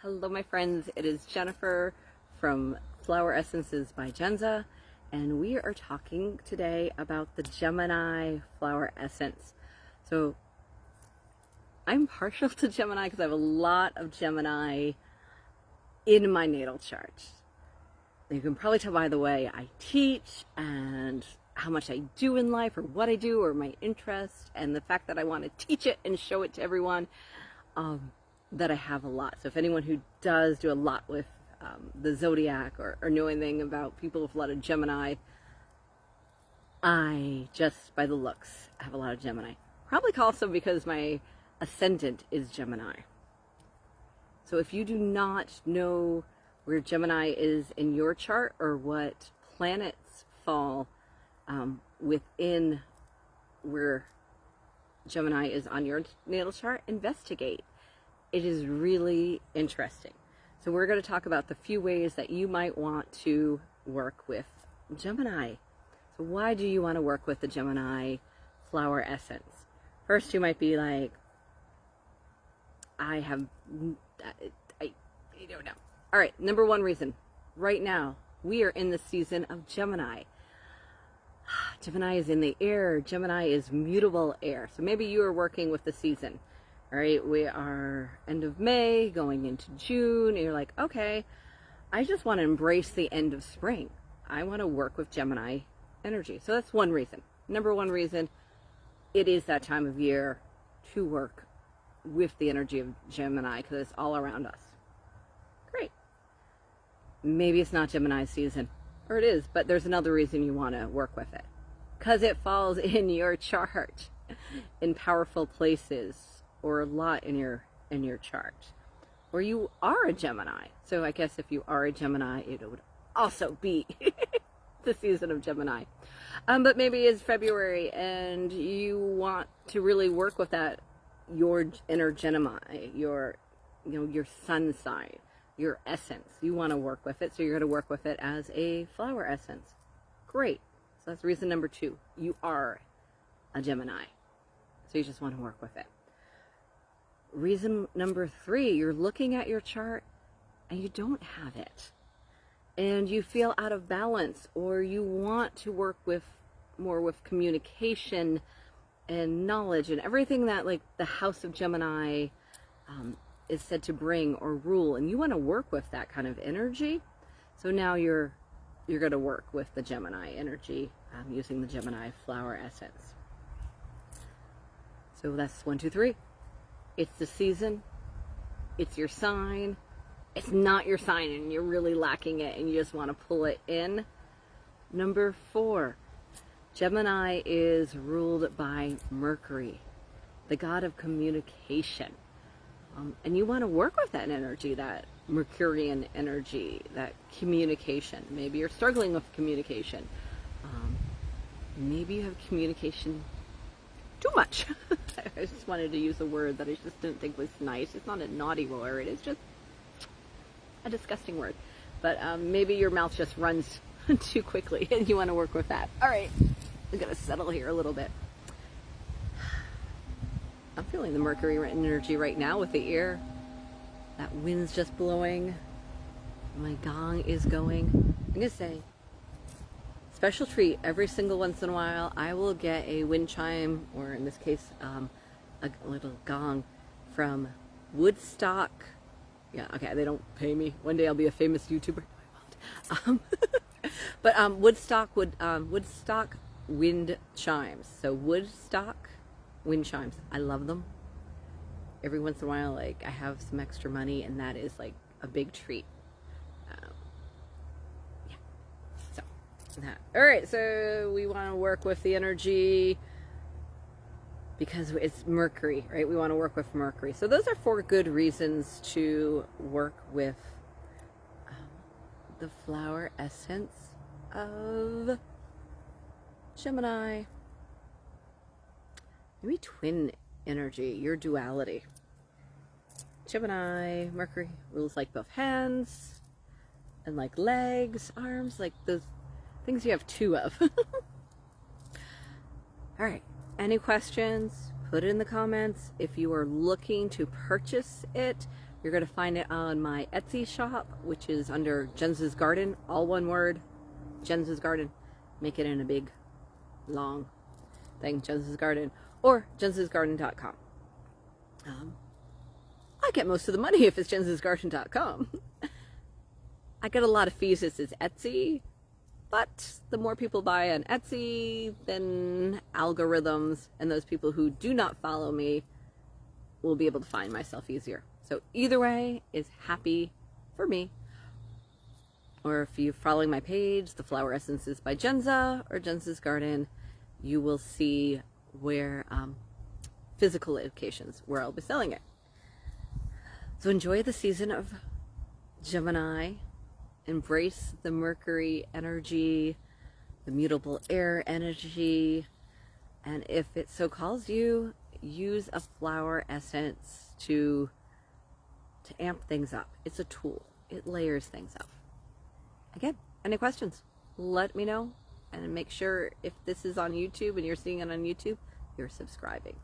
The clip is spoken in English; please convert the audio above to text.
Hello my friends, it is Jennifer from Flower Essences by Jenza, and we are talking today about the Gemini Flower Essence. So I'm partial to Gemini because I have a lot of Gemini in my natal chart. You can probably tell by the way I teach and how much I do in life, or what I do, or my interest, and the fact that I want to teach it and show it to everyone, that I have a lot. So if anyone who does do a lot with the Zodiac, or know anything about people with a lot of Gemini, I just, by the looks, have a lot of Gemini. Probably also because my ascendant is Gemini. So if you do not know where Gemini is in your chart, or what planets fall within where Gemini is on your natal chart, investigate. It is really interesting. So we're going to talk about the few ways that you might want to work with Gemini. So why do you want to work with the Gemini Flower Essence? First, you might be like, I don't know. All right, number one reason. Right now, we are in the season of Gemini. Gemini is in the air. Gemini is mutable air. So maybe you are working with the season. All right, we are end of May, going into June, and you're like, okay, I just want to embrace the end of spring. I want to work with Gemini energy. So that's one reason. Number one reason, it is that time of year to work with the energy of Gemini because it's all around us. Great. Maybe it's not Gemini season, or it is, but there's another reason you want to work with it. Because it falls in your chart in powerful places, or a lot in your chart, or you are a Gemini. So I guess if you are a Gemini, it would also be the season of Gemini. But maybe it's February and you want to really work with that, your inner Gemini, your sun sign, your essence. You want to work with it, so you're going to work with it as a flower essence. Great. So that's reason number two. You are a Gemini, so you just want to work with it. Reason number three, you're looking at your chart and you don't have it, and you feel out of balance, or you want to work with more with communication and knowledge and everything that like the house of Gemini is said to bring or rule, and you want to work with that kind of energy. So now you're going to work with the Gemini energy using the Gemini Flower Essence. So that's 1, 2, 3. It's the season, it's your sign, it's not your sign and you're really lacking it and you just want to pull it in. Number 4, Gemini is ruled by Mercury, the god of communication. And you want to work with that energy, that Mercurian energy, that communication. Maybe you're struggling with communication. Maybe you have communication too much. I just wanted to use a word that I just didn't think was nice. It's not a naughty word, it's just a disgusting word. But maybe your mouth just runs too quickly and you want to work with that. All right, I'm going to settle here a little bit. I'm feeling the Mercury energy right now with the air. That wind's just blowing. My gong is going. I'm going to say, special treat, every single once in a while I will get a wind chime, or in this case a little gong from Woodstock. Yeah, okay, they don't pay me. One day I'll be a famous YouTuber. No, I won't. But Woodstock wind chimes. So Woodstock wind chimes, I love them. Every once in a while, like, I have some extra money and that is like a big treat. All right, so we want to work with the energy because it's Mercury, right? We want to work with Mercury. So those are 4 good reasons to work with the flower essence of Gemini. Maybe twin energy, your duality. Gemini, Mercury rules like both hands and like legs, arms, like those things you have 2 of. All right, any questions? Put it in the comments. If you are looking to purchase it You're going to find it on my Etsy shop, which is under Jenza's Garden, all one word, Jenza's Garden. Make it in a big, long thing, Jenza's Garden, or jenzasgarden.com. I get most of the money if it's jenzasgarden.com. I get a lot of fees if it's Etsy, but the more people buy on Etsy, then algorithms and those people who do not follow me will be able to find my stuff easier. So either way is happy for me. Or if you're following my page, the Flower Essences by Jenza or Jenza's Garden, you will see where physical locations where I'll be selling it. So enjoy the season of Gemini. Embrace the Mercury energy, the mutable air energy, and if it so calls you, use a flower essence to amp things up. It's a tool. It layers things up. Again, any questions? Let me know, and make sure if this is on YouTube and you're seeing it on YouTube, you're subscribing.